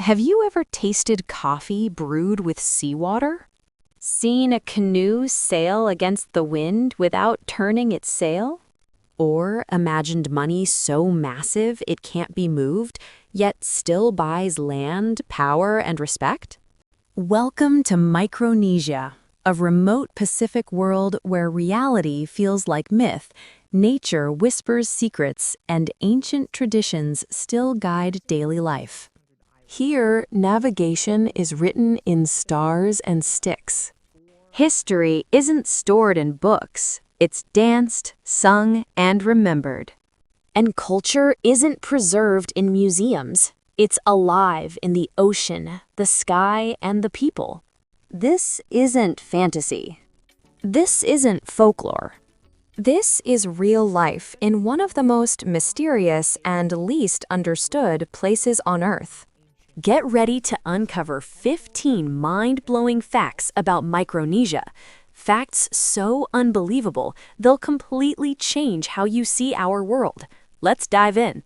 Have you ever tasted coffee brewed with seawater? Seen a canoe sail against the wind without turning its sail? Or imagined money so massive it can't be moved, yet still buys land, power, and respect? Welcome to Micronesia, a remote Pacific world where reality feels like myth, nature whispers secrets, and ancient traditions still guide daily life. Here, navigation is written in stars and sticks. History isn't stored in books, it's danced, sung, and remembered. And culture isn't preserved in museums, it's alive in the ocean, the sky, and the people. This isn't fantasy. This isn't folklore. This is real life in one of the most mysterious and least understood places on Earth. Get ready to uncover 15 mind-blowing facts about Micronesia. Facts so unbelievable, they'll completely change how you see our world. Let's dive in.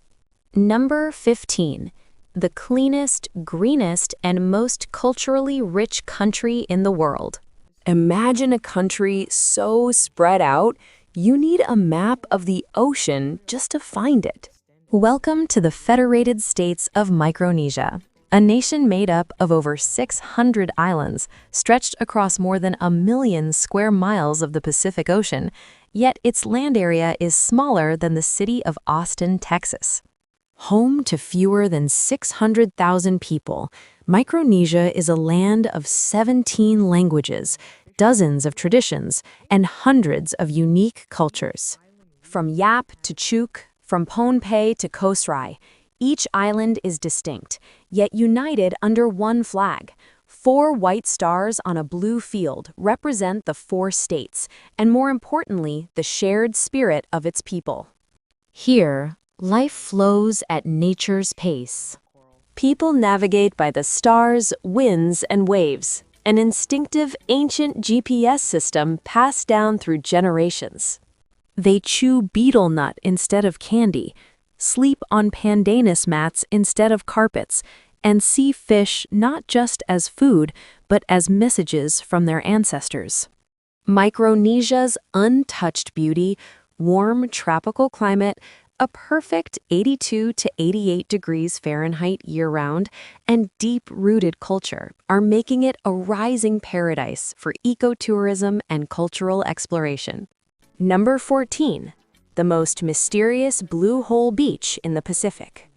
Number 15. The cleanest, greenest, and most culturally rich country in the world. Imagine a country so spread out, you need a map of the ocean just to find it. Welcome to the Federated States of Micronesia, a nation made up of over 600 islands, stretched across more than 1 million square miles of the Pacific Ocean, yet its land area is smaller than the city of Austin, Texas. Home to fewer than 600,000 people, Micronesia is a land of 17 languages, dozens of traditions, and hundreds of unique cultures. From Yap to Chuk, from Pohnpei to Koh Srai, each island is distinct, yet united under one flag. 4 white stars on a blue field represent the 4 states, and more importantly, the shared spirit of its people. Here, life flows at nature's pace. People navigate by the stars, winds, and waves, an instinctive ancient GPS system passed down through generations. They chew betel nut instead of candy, sleep on pandanus mats instead of carpets, and see fish not just as food, but as messages from their ancestors. Micronesia's untouched beauty, warm tropical climate, a perfect 82 to 88 degrees Fahrenheit year-round, and deep-rooted culture are making it a rising paradise for ecotourism and cultural exploration. Number 14. The most mysterious blue hole beach in the Pacific.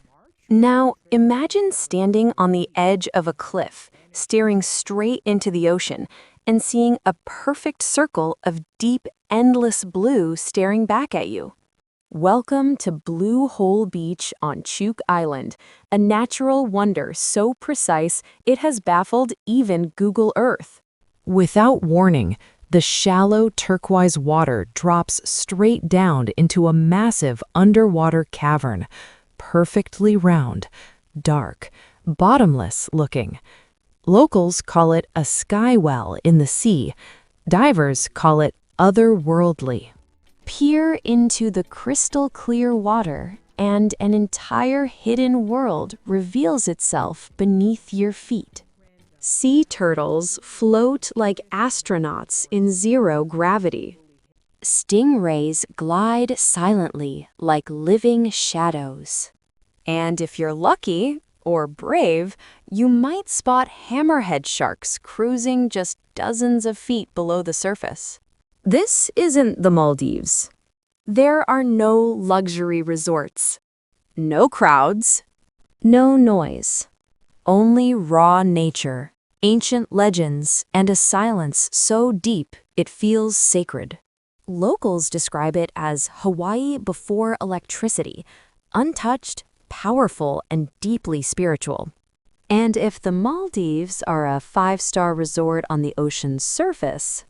Now, imagine standing on the edge of a cliff, staring straight into the ocean, and seeing a perfect circle of deep, endless blue staring back at you. Welcome to Blue Hole Beach on Chuk Island, a natural wonder so precise it has baffled even Google Earth. Without warning, the shallow turquoise water drops straight down into a massive underwater cavern, perfectly round, dark, bottomless looking. Locals call it a sky well in the sea. Divers call it otherworldly. Peer into the crystal clear water, and an entire hidden world reveals itself beneath your feet. Sea turtles float like astronauts in zero gravity. Stingrays glide silently like living shadows. And if you're lucky, or brave, you might spot hammerhead sharks cruising just dozens of feet below the surface. This isn't the Maldives. There are no luxury resorts, no crowds, no noise, only raw nature, ancient legends, and a silence so deep it feels sacred. Locals describe it as Hawaii before electricity, untouched, powerful, and deeply spiritual. And if the Maldives are a 5-star resort on the ocean's surface,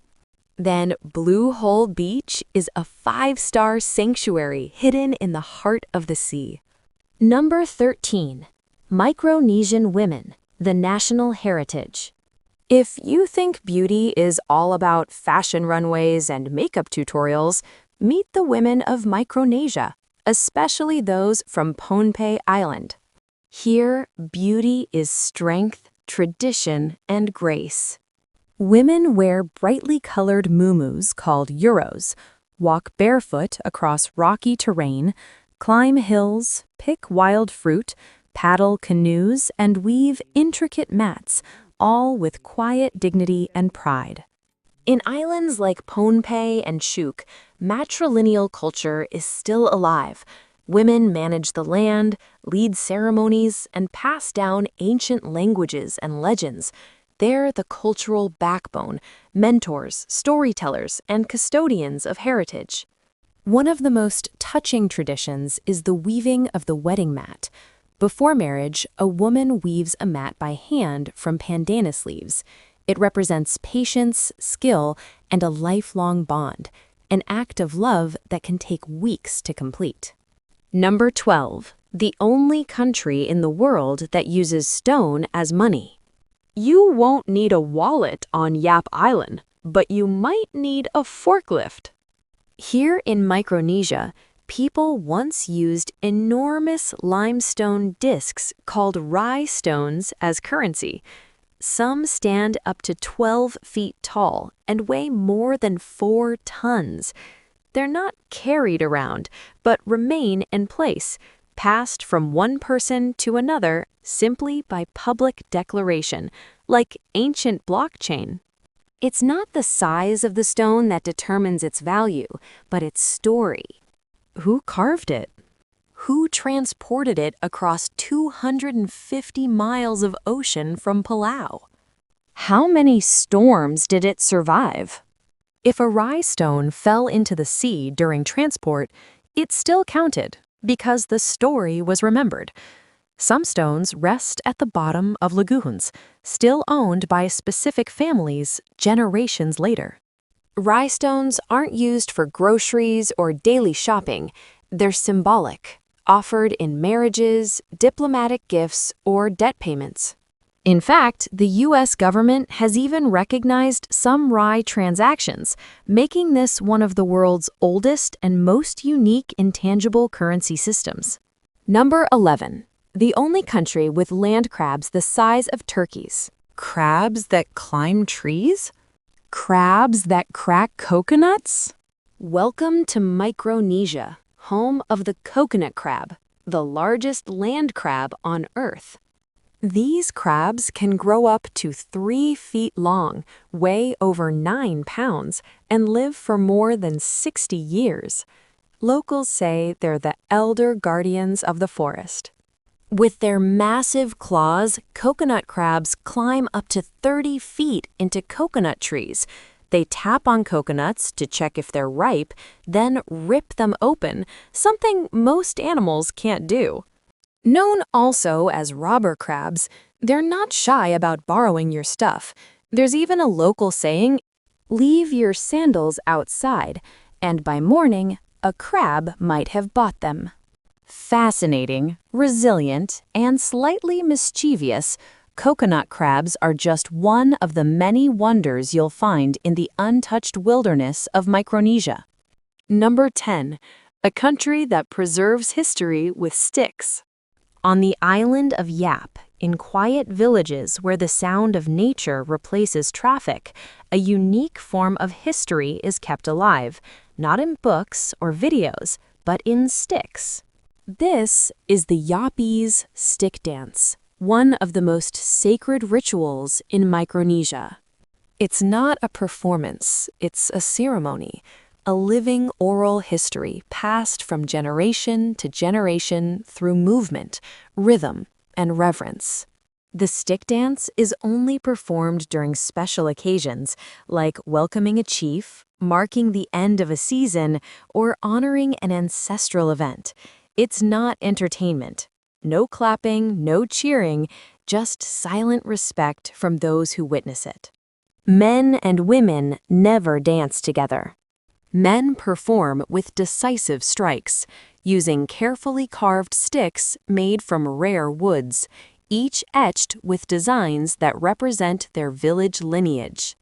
then Blue Hole Beach is a 5-star sanctuary hidden in the heart of the sea. Number 13. Micronesian women, the national heritage. If you think beauty is all about fashion runways and makeup tutorials, meet the women of Micronesia, especially those from Pohnpei Island. Here, beauty is strength, tradition, and grace. Women wear brightly colored muumuus called euros, walk barefoot across rocky terrain, climb hills, pick wild fruit, paddle canoes, and weave intricate mats, all with quiet dignity and pride. In islands like Pohnpei and Chuuk, matrilineal culture is still alive. Women manage the land, lead ceremonies, and pass down ancient languages and legends. They're the cultural backbone, mentors, storytellers, and custodians of heritage. One of the most touching traditions is the weaving of the wedding mat. Before marriage, a woman weaves a mat by hand from pandanus leaves. It represents patience, skill, and a lifelong bond, an act of love that can take weeks to complete. Number 12. The only country in the world that uses stone as money. You won't need a wallet on Yap Island, but you might need a forklift. Here in Micronesia, people once used enormous limestone discs called rye stones as currency. Some stand up to 12 feet tall and weigh more than 4 tons. They're not carried around, but remain in place, passed from one person to another simply by public declaration, like ancient blockchain. It's not the size of the stone that determines its value, but its story. Who carved it? Who transported it across 250 miles of ocean from Palau? How many storms did it survive? If a rye stone fell into the sea during transport, it still counted because the story was remembered. Some stones rest at the bottom of lagoons, still owned by specific families generations later. Rye stones aren't used for groceries or daily shopping. They're symbolic, offered in marriages, diplomatic gifts, or debt payments. In fact, the U.S. government has even recognized some rye transactions, making this one of the world's oldest and most unique intangible currency systems. Number 11. The only country with land crabs the size of turkeys. Crabs that climb trees? Crabs that crack coconuts? Welcome to Micronesia, home of the coconut crab, the largest land crab on Earth. These crabs can grow up to 3 feet long, weigh over 9 pounds, and live for more than 60 years. Locals say they're the elder guardians of the forest. With their massive claws, coconut crabs climb up to 30 feet into coconut trees. They tap on coconuts to check if they're ripe, then rip them open, something most animals can't do. Known also as robber crabs, they're not shy about borrowing your stuff. There's even a local saying, "Leave your sandals outside," and by morning, a crab might have bought them. Fascinating, resilient, and slightly mischievous, coconut crabs are just one of the many wonders you'll find in the untouched wilderness of Micronesia. Number 10. A country that preserves history with sticks. On the island of Yap, in quiet villages where the sound of nature replaces traffic, a unique form of history is kept alive, not in books or videos, but in sticks. This is the Yapese stick dance, one of the most sacred rituals in Micronesia. It's not a performance, it's a ceremony, a living oral history passed from generation to generation through movement, rhythm, and reverence. The stick dance is only performed during special occasions, like welcoming a chief, marking the end of a season, or honoring an ancestral event. It's not entertainment. No clapping, no cheering, just silent respect from those who witness it. Men and women never dance together. Men perform with decisive strikes, using carefully carved sticks made from rare woods, each etched with designs that represent their village lineage.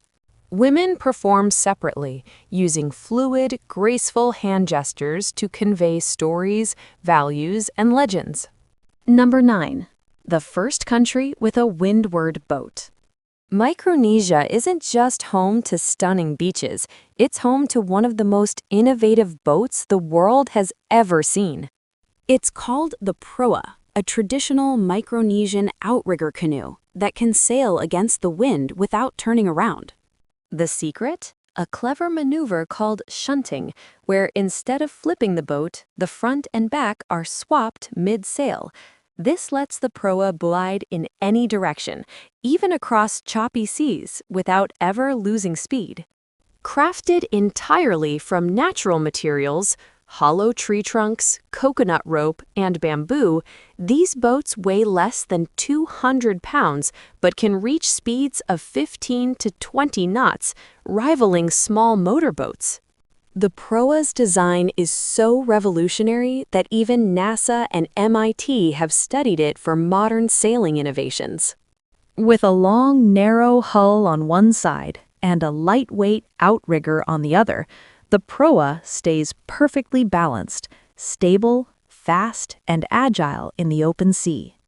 Women perform separately, using fluid, graceful hand gestures to convey stories, values, and legends. Number 9. the first country with a windward boat. Micronesia isn't just home to stunning beaches, it's home to one of the most innovative boats the world has ever seen. It's called the proa, a traditional Micronesian outrigger canoe that can sail against the wind without turning around. The secret? A clever maneuver called shunting, where instead of flipping the boat, the front and back are swapped mid-sail. This lets the proa glide in any direction, even across choppy seas, without ever losing speed. Crafted entirely from natural materials, hollow tree trunks, coconut rope, and bamboo, these boats weigh less than 200 pounds but can reach speeds of 15 to 20 knots, rivaling small motorboats. The proa's design is so revolutionary that even NASA and MIT have studied it for modern sailing innovations. With a long, narrow hull on one side and a lightweight outrigger on the other, the proa stays perfectly balanced, stable, fast, and agile in the open sea.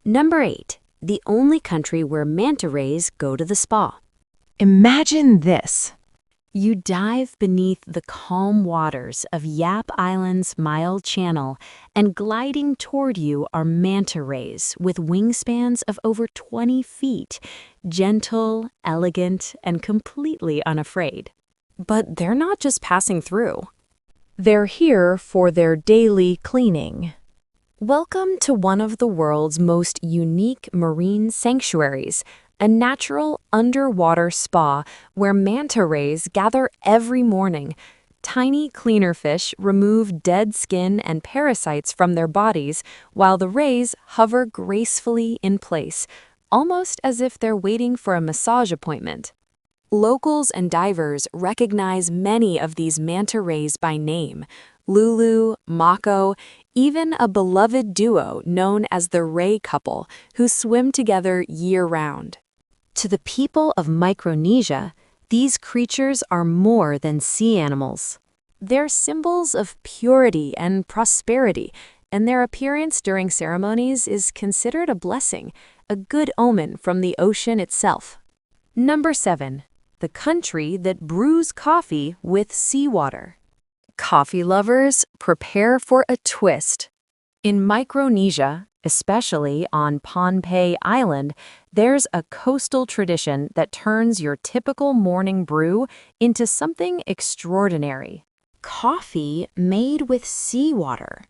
Number 8. The only country where manta rays go to the spa. Imagine this. You dive beneath the calm waters of Yap Island's mild channel, and gliding toward you are manta rays with wingspans of over 20 feet, gentle, elegant, and completely unafraid. But they're not just passing through. They're here for their daily cleaning. Welcome to one of the world's most unique marine sanctuaries, a natural underwater spa where manta rays gather every morning. Tiny cleaner fish remove dead skin and parasites from their bodies while the rays hover gracefully in place, almost as if they're waiting for a massage appointment. Locals and divers recognize many of these manta rays by name: Lulu, Mako, even a beloved duo known as the Ray couple who swim together year-round. To the people of Micronesia, these creatures are more than sea animals. They're symbols of purity and prosperity, and their appearance during ceremonies is considered a blessing, a good omen from the ocean itself. Number 7. The country that brews coffee with seawater. Coffee lovers, prepare for a twist. In Micronesia, especially on Pohnpei Island, there's a coastal tradition that turns your typical morning brew into something extraordinary. Coffee made with seawater.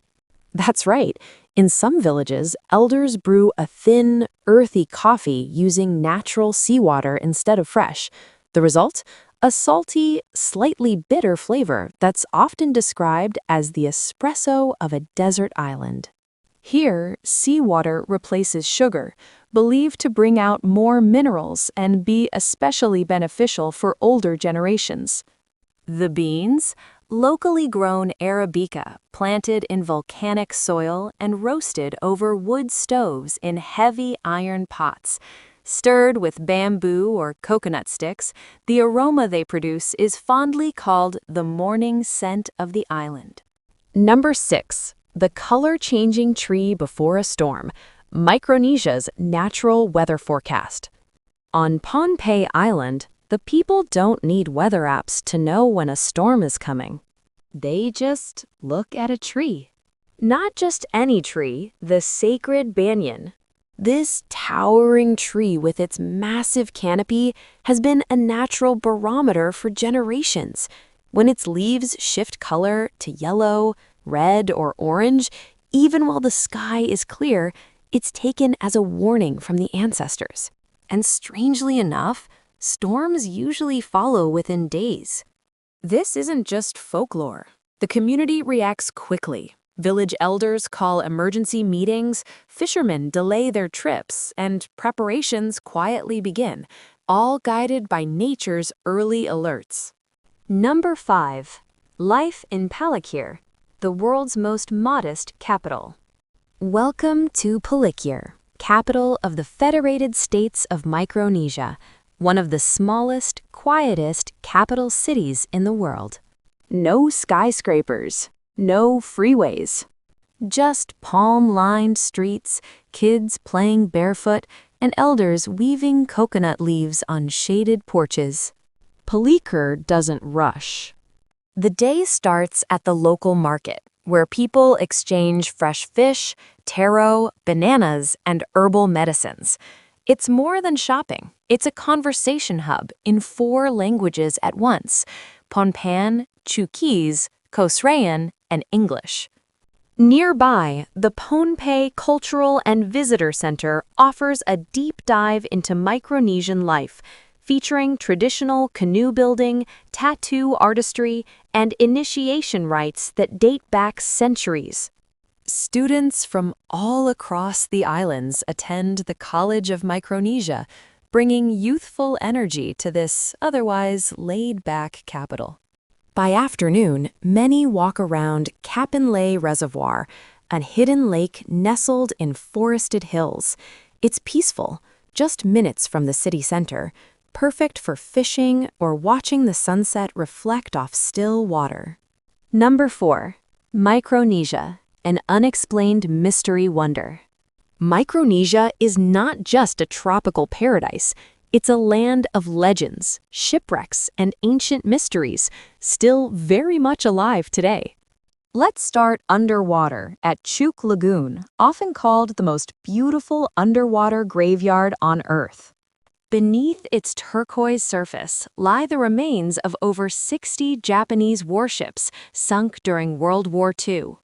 That's right. In some villages, elders brew a thin, earthy coffee using natural seawater instead of fresh. The result? A salty, slightly bitter flavor that's often described as the espresso of a desert island. Here, seawater replaces sugar, believed to bring out more minerals and be especially beneficial for older generations. The beans? Locally grown Arabica, planted in volcanic soil and roasted over wood stoves in heavy iron pots. Stirred with bamboo or coconut sticks, the aroma they produce is fondly called the morning scent of the island. Number 6. The color-changing tree before a storm, Micronesia's natural weather forecast. On Pohnpei Island, the people don't need weather apps to know when a storm is coming. They just look at a tree. Not just any tree, the sacred banyan. This towering tree with its massive canopy has been a natural barometer for generations. When its leaves shift color to yellow, red, or orange, even while the sky is clear, it's taken as a warning from the ancestors. And strangely enough, storms usually follow within days. This isn't just folklore. The community reacts quickly. Village elders call emergency meetings, fishermen delay their trips, and preparations quietly begin, all guided by nature's early alerts. Number 5. Life in Palikir, the world's most modest capital. Welcome to Palikir, capital of the Federated States of Micronesia, one of the smallest, quietest capital cities in the world. No skyscrapers, no freeways. Just palm-lined streets, kids playing barefoot, and elders weaving coconut leaves on shaded porches. Palikir doesn't rush. The day starts at the local market, where people exchange fresh fish, taro, bananas, and herbal medicines. It's more than shopping. It's a conversation hub in 4 languages at once: Ponpan, Chuukese, Kosraean, and English. Nearby, the Pohnpei Cultural and Visitor Center offers a deep dive into Micronesian life, featuring traditional canoe building, tattoo artistry, and initiation rites that date back centuries. Students from all across the islands attend the College of Micronesia, bringing youthful energy to this otherwise laid-back capital. By afternoon, many walk around Kapinlay Reservoir, a hidden lake nestled in forested hills. It's peaceful, just minutes from the city center, perfect for fishing or watching the sunset reflect off still water. Number 4. Micronesia, an unexplained mystery wonder. Micronesia is not just a tropical paradise. It's a land of legends, shipwrecks, and ancient mysteries, still very much alive today. Let's start underwater at Chuuk Lagoon, often called the most beautiful underwater graveyard on Earth. Beneath its turquoise surface lie the remains of over 60 Japanese warships sunk during World War II.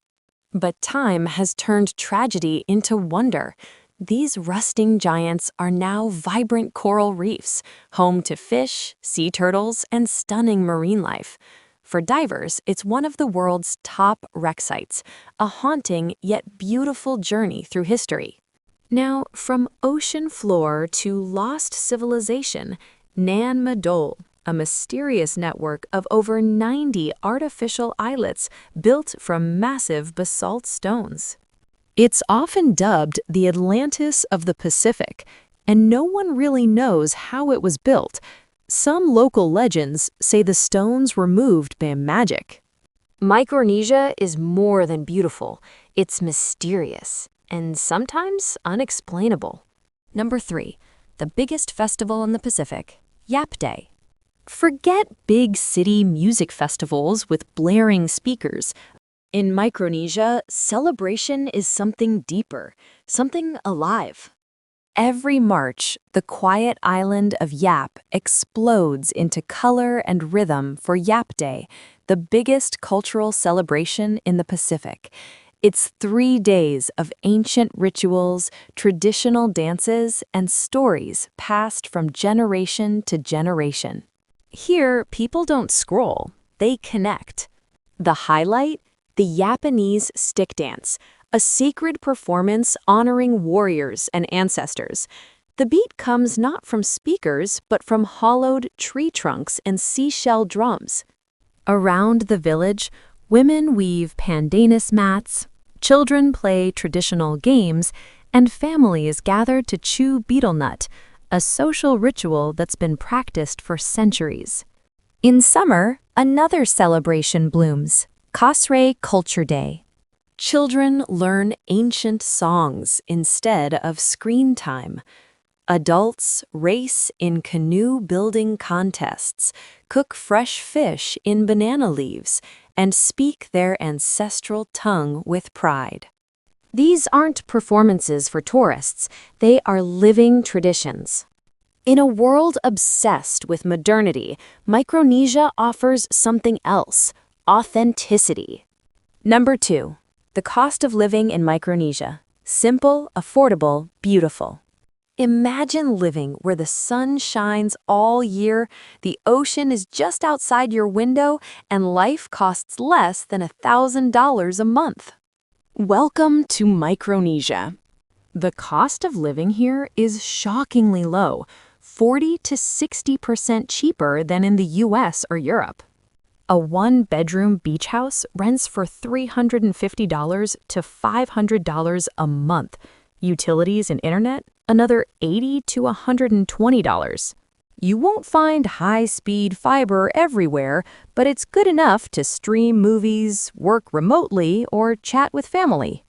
But time has turned tragedy into wonder. These rusting giants are now vibrant coral reefs, home to fish, sea turtles, and stunning marine life. For divers, it's one of the world's top wreck sites, a haunting yet beautiful journey through history. Now, from ocean floor to lost civilization, Nan Madol, a mysterious network of over 90 artificial islets built from massive basalt stones. It's often dubbed the Atlantis of the Pacific, and no one really knows how it was built. Some local legends say the stones were moved by magic. Micronesia is more than beautiful. It's mysterious and sometimes unexplainable. Number 3, the biggest festival in the Pacific, Yap Day. Forget big city music festivals with blaring speakers. In Micronesia, celebration is something deeper, something alive. Every March, the quiet island of Yap explodes into color and rhythm for Yap Day, the biggest cultural celebration in the Pacific. It's 3 days of ancient rituals, traditional dances, and stories passed from generation to generation. Here, people don't scroll, they connect. The highlight? The Japanese stick dance, a sacred performance honoring warriors and ancestors. The beat comes not from speakers, but from hollowed tree trunks and seashell drums. Around the village, women weave pandanus mats, children play traditional games, and families gather to chew betel nut, a social ritual that's been practiced for centuries. In summer, another celebration blooms. Kosrae Culture Day. Children learn ancient songs instead of screen time. Adults race in canoe building contests, cook fresh fish in banana leaves, and speak their ancestral tongue with pride. These aren't performances for tourists, they are living traditions. In a world obsessed with modernity, Micronesia offers something else: authenticity. Number 2, the cost of living in Micronesia. Simple, affordable, beautiful. Imagine living where the sun shines all year, the ocean is just outside your window, and life costs less than $1,000 a month. Welcome to Micronesia. The cost of living here is shockingly low, 40 to 60% cheaper than in the US or Europe. A 1-bedroom beach house rents for $350 to $500 a month. Utilities and internet, another $80 to $120. You won't find high-speed fiber everywhere, but it's good enough to stream movies, work remotely, or chat with family.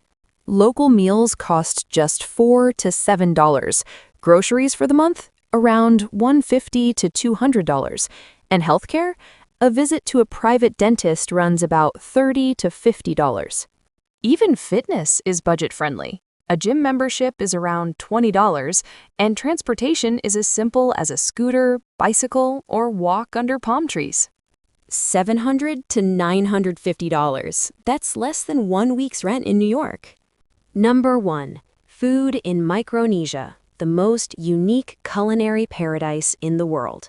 Local meals cost just $4 to $7. Groceries for the month? Around $150 to $200. And healthcare? A visit to a private dentist runs about $30 to $50. Even fitness is budget-friendly. A gym membership is around $20, and transportation is as simple as a scooter, bicycle, or walk under palm trees. $700 to $950. That's less than 1 week's rent in New York. Number 1. Food in Micronesia, the most unique culinary paradise in the world.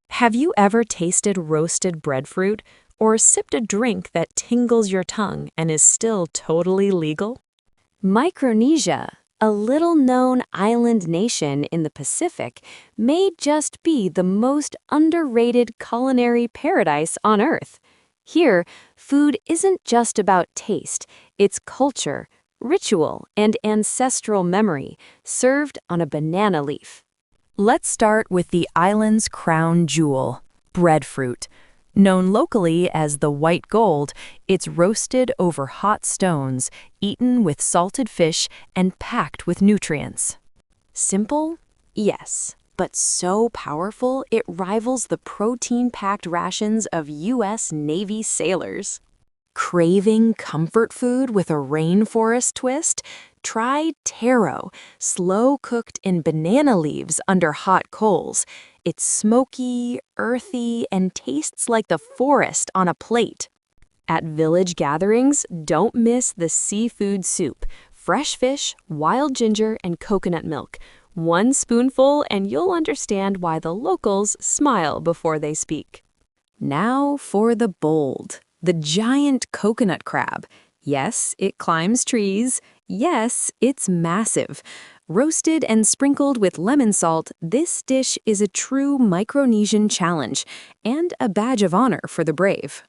Have you ever tasted roasted breadfruit or sipped a drink that tingles your tongue and is still totally legal? Micronesia, a little-known island nation in the Pacific, may just be the most underrated culinary paradise on Earth. Here, food isn't just about taste, it's culture, ritual, and ancestral memory, served on a banana leaf. Let's start with the island's crown jewel, breadfruit. Known locally as the white gold, it's roasted over hot stones, eaten with salted fish, and packed with nutrients. Simple? Yes, but so powerful it rivals the protein-packed rations of U.S. Navy sailors. Craving comfort food with a rainforest twist? Try taro, slow-cooked in banana leaves under hot coals. It's smoky, earthy, and tastes like the forest on a plate. At village gatherings, don't miss the seafood soup. Fresh fish, wild ginger, and coconut milk. 1 spoonful and you'll understand why the locals smile before they speak. Now for the bold, the giant coconut crab. Yes, it climbs trees. Yes, it's massive. Roasted and sprinkled with lemon salt, this dish is a true Micronesian challenge and a badge of honor for the brave.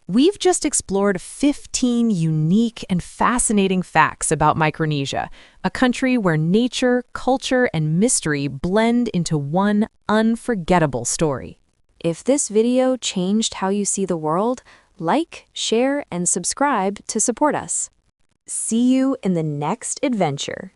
We've just explored 15 unique and fascinating facts about Micronesia, a country where nature, culture, and mystery blend into one unforgettable story. If this video changed how you see the world, like, share, and subscribe to support us. See you in the next adventure.